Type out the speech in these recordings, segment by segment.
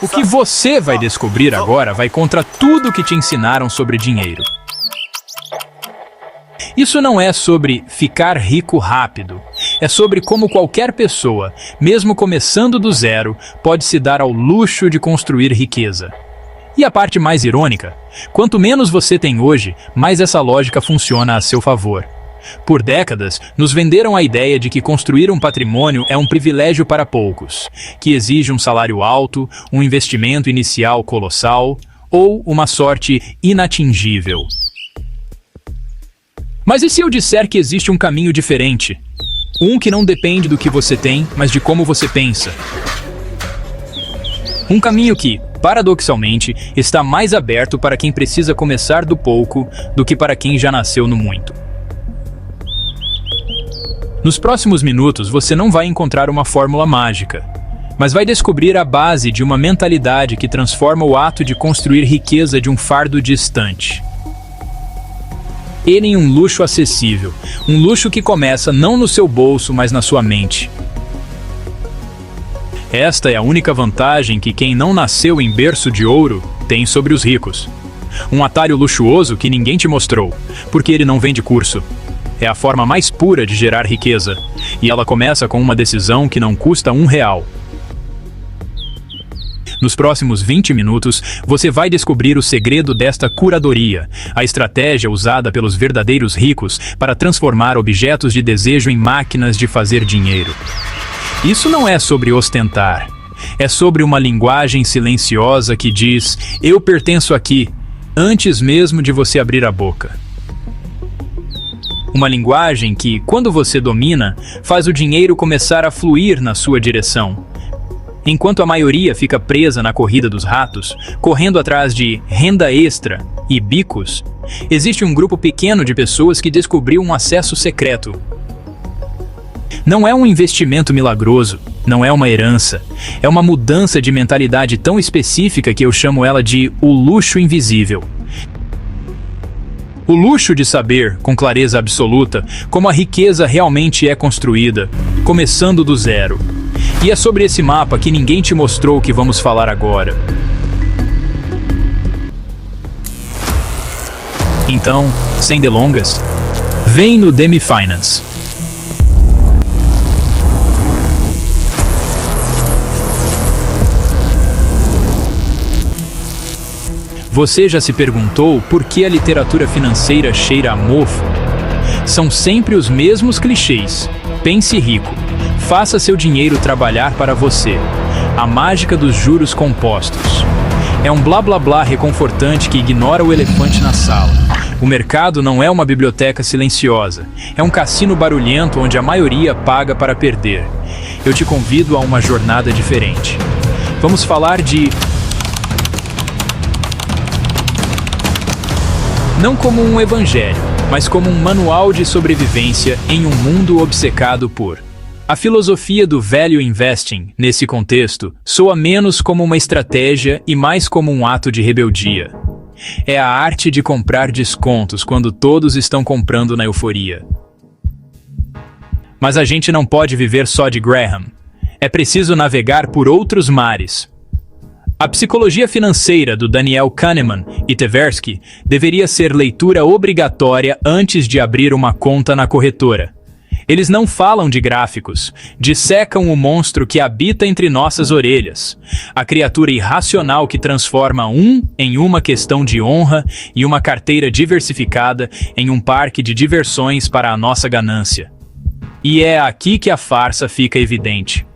O que você vai descobrir agora vai contra tudo que te ensinaram sobre dinheiro. Isso não é sobre ficar rico rápido. É sobre como qualquer pessoa, mesmo começando do zero, pode se dar ao luxo de construir riqueza. E a parte mais irônica, quanto menos você tem hoje, mais essa lógica funciona a seu favor. Por décadas, nos venderam a ideia de que construir um patrimônio é um privilégio para poucos, que exige um salário alto, um investimento inicial colossal ou uma sorte inatingível. Mas e se eu disser que existe um caminho diferente? Um que não depende do que você tem, mas de como você pensa. Um caminho que, paradoxalmente, está mais aberto para quem precisa começar do pouco do que para quem já nasceu no muito. Nos próximos minutos você não vai encontrar uma fórmula mágica, mas vai descobrir a base de uma mentalidade que transforma o ato de construir riqueza de um fardo distante em um luxo acessível, um luxo que começa não no seu bolso, mas na sua mente. Esta é a única vantagem que quem não nasceu em berço de ouro tem sobre os ricos. Um atalho luxuoso que ninguém te mostrou, porque ele não vende curso. É a forma mais pura de gerar riqueza, e ela começa com uma decisão que não custa R$1. Nos próximos 20 minutos, você vai descobrir o segredo desta curadoria, a estratégia usada pelos verdadeiros ricos para transformar objetos de desejo em máquinas de fazer dinheiro. Isso não é sobre ostentar, é sobre uma linguagem silenciosa que diz: eu pertenço aqui, antes mesmo de você abrir a boca. Uma linguagem que, quando você domina, faz o dinheiro começar a fluir na sua direção. Enquanto a maioria fica presa na corrida dos ratos, correndo atrás de renda extra e bicos, existe um grupo pequeno de pessoas que descobriu um acesso secreto. Não é um investimento milagroso, não é uma herança, é uma mudança de mentalidade tão específica que eu chamo ela de o luxo invisível. O luxo de saber, com clareza absoluta, como a riqueza realmente é construída, começando do zero. E é sobre esse mapa que ninguém te mostrou que vamos falar agora. Então, sem delongas, vem no Demi Finance. Você já se perguntou por que a literatura financeira cheira a mofo? São sempre os mesmos clichês. Pense rico. Faça seu dinheiro trabalhar para você. A mágica dos juros compostos. É um blá blá blá reconfortante que ignora o elefante na sala. O mercado não é uma biblioteca silenciosa. É um cassino barulhento onde a maioria paga para perder. Eu te convido a uma jornada diferente. Vamos falar de... não como um evangelho, mas como um manual de sobrevivência em um mundo obcecado por... A filosofia do value investing, nesse contexto, soa menos como uma estratégia e mais como um ato de rebeldia. É a arte de comprar descontos quando todos estão comprando na euforia. Mas a gente não pode viver só de Graham. É preciso navegar por outros mares. A psicologia financeira do Daniel Kahneman e Tversky deveria ser leitura obrigatória antes de abrir uma conta na corretora. Eles não falam de gráficos, dissecam o monstro que habita entre nossas orelhas, a criatura irracional que transforma em uma questão de honra e uma carteira diversificada em um parque de diversões para a nossa ganância. E é aqui que a farsa fica evidente.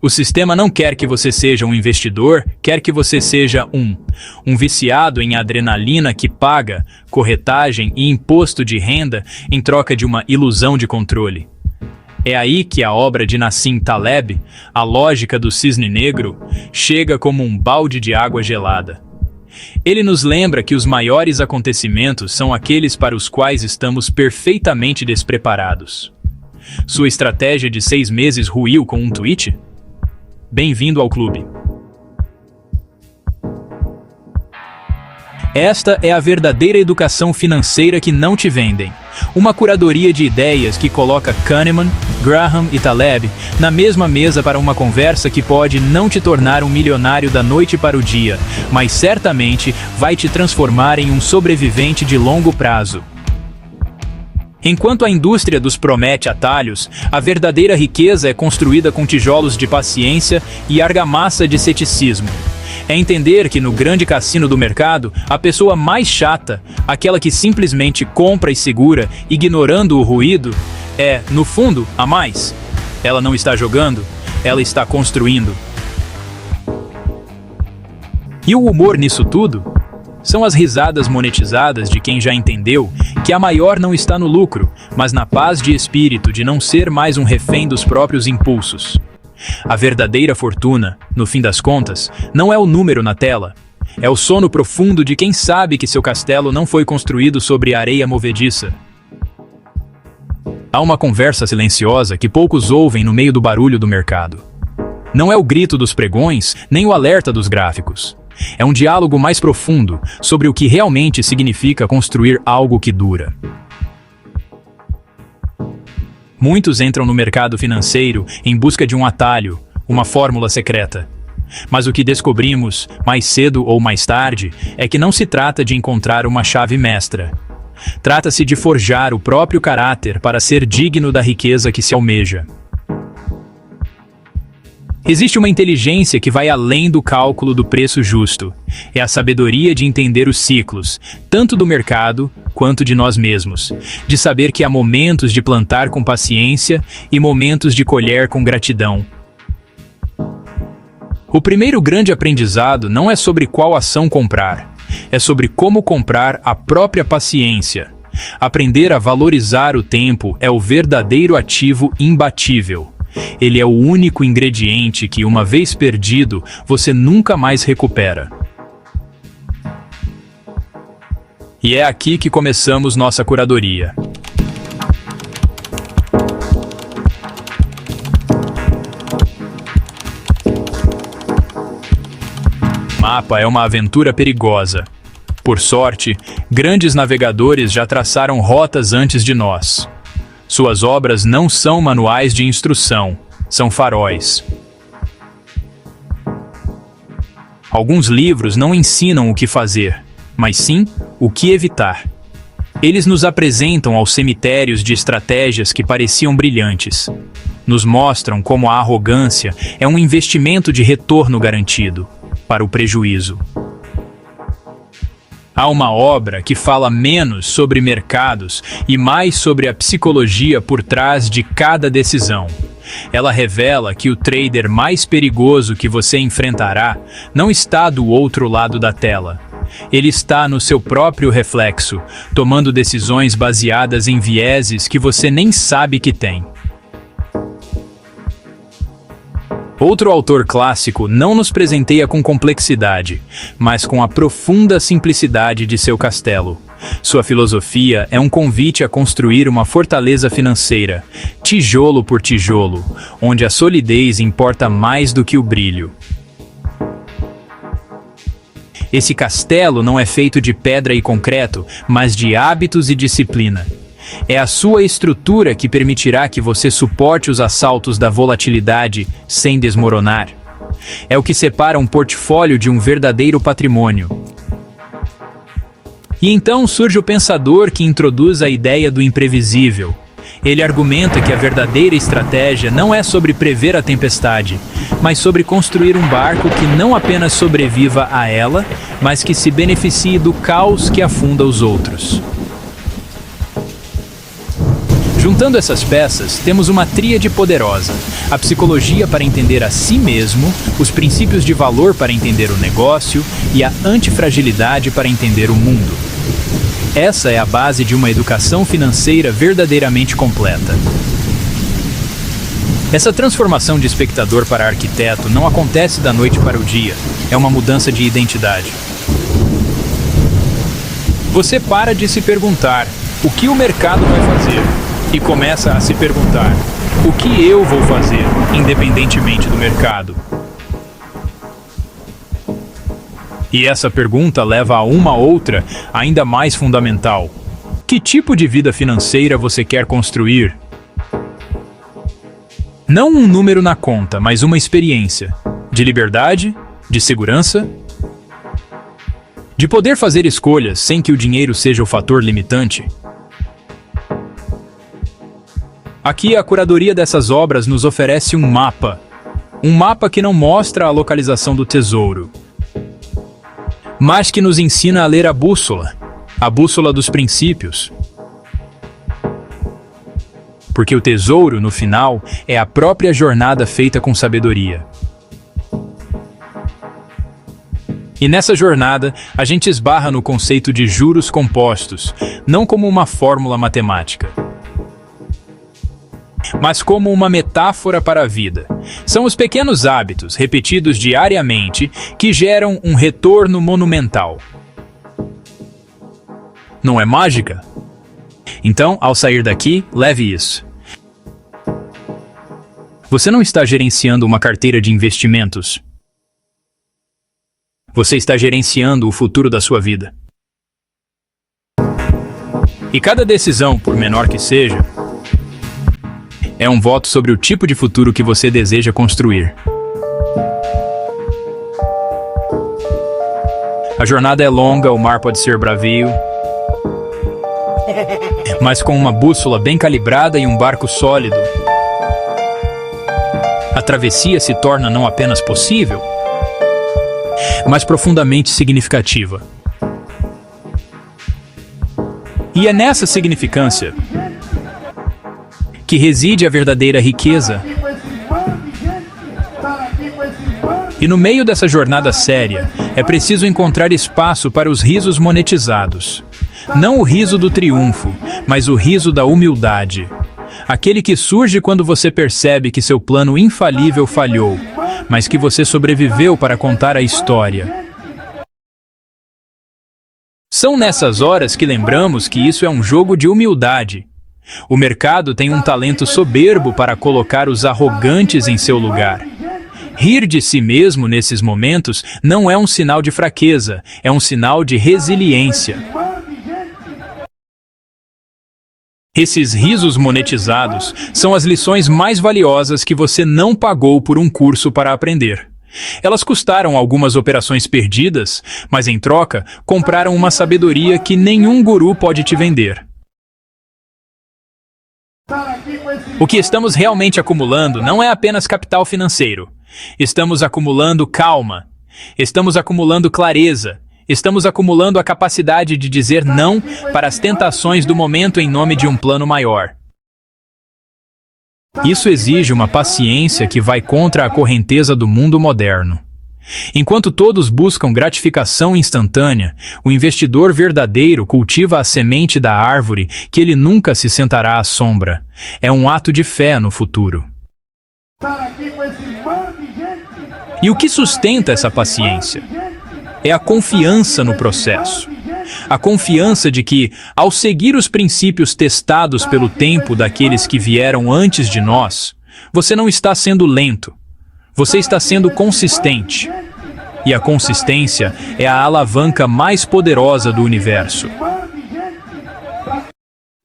O sistema não quer que você seja um investidor, quer que você seja um viciado em adrenalina que paga corretagem e imposto de renda em troca de uma ilusão de controle. É aí que a obra de Nassim Taleb, A Lógica do Cisne Negro, chega como um balde de água gelada. Ele nos lembra que os maiores acontecimentos são aqueles para os quais estamos perfeitamente despreparados. Sua estratégia de 6 meses ruiu com um tweet? Bem-vindo ao clube. Esta é a verdadeira educação financeira que não te vendem. Uma curadoria de ideias que coloca Kahneman, Graham e Taleb na mesma mesa para uma conversa que pode não te tornar um milionário da noite para o dia, mas certamente vai te transformar em um sobrevivente de longo prazo. Enquanto a indústria nos promete atalhos, a verdadeira riqueza é construída com tijolos de paciência e argamassa de ceticismo. É entender que no grande cassino do mercado, a pessoa mais chata, aquela que simplesmente compra e segura, ignorando o ruído, é, no fundo, a mais. Ela não está jogando, ela está construindo. E o humor nisso tudo? São as risadas monetizadas de quem já entendeu que a maior não está no lucro, mas na paz de espírito de não ser mais um refém dos próprios impulsos. A verdadeira fortuna, no fim das contas, não é o número na tela. É o sono profundo de quem sabe que seu castelo não foi construído sobre areia movediça. Há uma conversa silenciosa que poucos ouvem no meio do barulho do mercado. Não é o grito dos pregões, nem o alerta dos gráficos. É um diálogo mais profundo sobre o que realmente significa construir algo que dura. Muitos entram no mercado financeiro em busca de um atalho, uma fórmula secreta. Mas o que descobrimos, mais cedo ou mais tarde, é que não se trata de encontrar uma chave mestra. Trata-se de forjar o próprio caráter para ser digno da riqueza que se almeja. Existe uma inteligência que vai além do cálculo do preço justo. É a sabedoria de entender os ciclos, tanto do mercado quanto de nós mesmos. De saber que há momentos de plantar com paciência e momentos de colher com gratidão. O primeiro grande aprendizado não é sobre qual ação comprar. É sobre como comprar a própria paciência. Aprender a valorizar o tempo é o verdadeiro ativo imbatível. Ele é o único ingrediente que, uma vez perdido, você nunca mais recupera. E é aqui que começamos nossa curadoria. O mapa é uma aventura perigosa. Por sorte, grandes navegadores já traçaram rotas antes de nós. Suas obras não são manuais de instrução, são faróis. Alguns livros não ensinam o que fazer, mas sim o que evitar. Eles nos apresentam aos cemitérios de estratégias que pareciam brilhantes. Nos mostram como a arrogância é um investimento de retorno garantido, para o prejuízo. Há uma obra que fala menos sobre mercados e mais sobre a psicologia por trás de cada decisão. Ela revela que o trader mais perigoso que você enfrentará não está do outro lado da tela. Ele está no seu próprio reflexo, tomando decisões baseadas em vieses que você nem sabe que tem. Outro autor clássico não nos presenteia com complexidade, mas com a profunda simplicidade de seu castelo. Sua filosofia é um convite a construir uma fortaleza financeira, tijolo por tijolo, onde a solidez importa mais do que o brilho. Esse castelo não é feito de pedra e concreto, mas de hábitos e disciplina. É a sua estrutura que permitirá que você suporte os assaltos da volatilidade sem desmoronar. É o que separa um portfólio de um verdadeiro patrimônio. E então surge o pensador que introduz a ideia do imprevisível. Ele argumenta que a verdadeira estratégia não é sobre prever a tempestade, mas sobre construir um barco que não apenas sobreviva a ela, mas que se beneficie do caos que afunda os outros. Juntando essas peças, temos uma tríade poderosa: a psicologia para entender a si mesmo, os princípios de valor para entender o negócio e a antifragilidade para entender o mundo. Essa é a base de uma educação financeira verdadeiramente completa. Essa transformação de espectador para arquiteto não acontece da noite para o dia, é uma mudança de identidade. Você para de se perguntar o que o mercado vai fazer e começa a se perguntar o que eu vou fazer, independentemente do mercado. E essa pergunta leva a uma outra, ainda mais fundamental. Que tipo de vida financeira você quer construir? Não um número na conta, mas uma experiência. De liberdade, de segurança, de poder fazer escolhas sem que o dinheiro seja o fator limitante. Aqui a curadoria dessas obras nos oferece um mapa. Um mapa que não mostra a localização do tesouro, mas que nos ensina a ler a bússola dos princípios. Porque o tesouro, no final, é a própria jornada feita com sabedoria. E nessa jornada, a gente esbarra no conceito de juros compostos, não como uma fórmula matemática, mas como uma metáfora para a vida. São os pequenos hábitos, repetidos diariamente, que geram um retorno monumental. Não é mágica? Então, ao sair daqui, leve isso. Você não está gerenciando uma carteira de investimentos. Você está gerenciando o futuro da sua vida. E cada decisão, por menor que seja, é um voto sobre o tipo de futuro que você deseja construir. A jornada é longa, o mar pode ser bravio, mas com uma bússola bem calibrada e um barco sólido, a travessia se torna não apenas possível, mas profundamente significativa. E é nessa significância que reside a verdadeira riqueza. E no meio dessa jornada séria, é preciso encontrar espaço para os risos monetizados. Não o riso do triunfo, mas o riso da humildade. Aquele que surge quando você percebe que seu plano infalível falhou, mas que você sobreviveu para contar a história. São nessas horas que lembramos que isso é um jogo de humildade. O mercado tem um talento soberbo para colocar os arrogantes em seu lugar. Rir de si mesmo nesses momentos não é um sinal de fraqueza, é um sinal de resiliência. Esses risos monetizados são as lições mais valiosas que você não pagou por um curso para aprender. Elas custaram algumas operações perdidas, mas em troca, compraram uma sabedoria que nenhum guru pode te vender. O que estamos realmente acumulando não é apenas capital financeiro. Estamos acumulando calma. Estamos acumulando clareza. Estamos acumulando a capacidade de dizer não para as tentações do momento em nome de um plano maior. Isso exige uma paciência que vai contra a correnteza do mundo moderno. Enquanto todos buscam gratificação instantânea, o investidor verdadeiro cultiva a semente da árvore que ele nunca se sentará à sombra. É um ato de fé no futuro. E o que sustenta essa paciência? É a confiança no processo. A confiança de que, ao seguir os princípios testados pelo tempo daqueles que vieram antes de nós, você não está sendo lento. Você está sendo consistente. E a consistência é a alavanca mais poderosa do universo.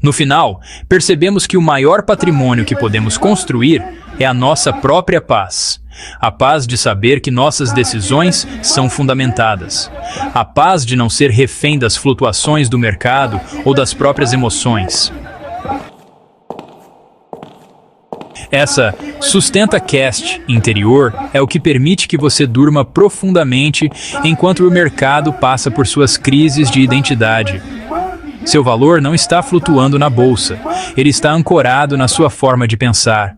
No final, percebemos que o maior patrimônio que podemos construir é a nossa própria paz. A paz de saber que nossas decisões são fundamentadas. A paz de não ser refém das flutuações do mercado ou das próprias emoções. Essa sustenta-cast interior é o que permite que você durma profundamente enquanto o mercado passa por suas crises de identidade. Seu valor não está flutuando na bolsa, ele está ancorado na sua forma de pensar.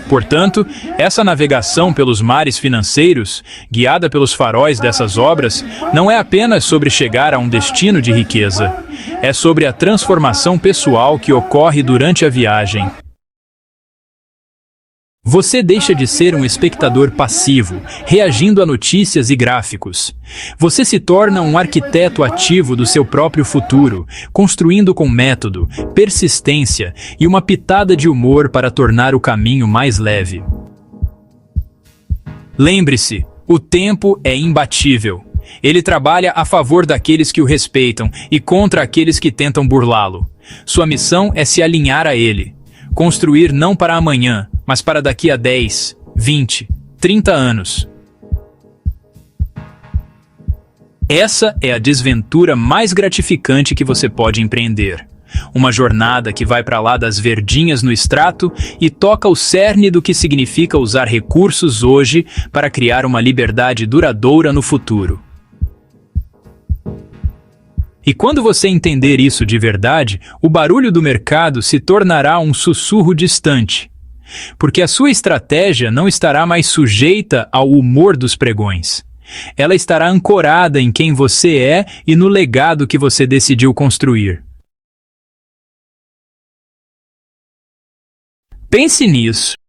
Portanto, essa navegação pelos mares financeiros, guiada pelos faróis dessas obras, não é apenas sobre chegar a um destino de riqueza. É sobre a transformação pessoal que ocorre durante a viagem. Você deixa de ser um espectador passivo, reagindo a notícias e gráficos. Você se torna um arquiteto ativo do seu próprio futuro, construindo com método, persistência e uma pitada de humor para tornar o caminho mais leve. Lembre-se, O tempo é imbatível. Ele trabalha a favor daqueles que o respeitam e contra aqueles que tentam burlá-lo. Sua missão é se alinhar a ele. Construir não para amanhã, mas para daqui a 10, 20, 30 anos. Essa é a desventura mais gratificante que você pode empreender. Uma jornada que vai para lá das verdinhas no extrato e toca o cerne do que significa usar recursos hoje para criar uma liberdade duradoura no futuro. E quando você entender isso de verdade, o barulho do mercado se tornará um sussurro distante. Porque a sua estratégia não estará mais sujeita ao humor dos pregões. Ela estará ancorada em quem você é e no legado que você decidiu construir. Pense nisso.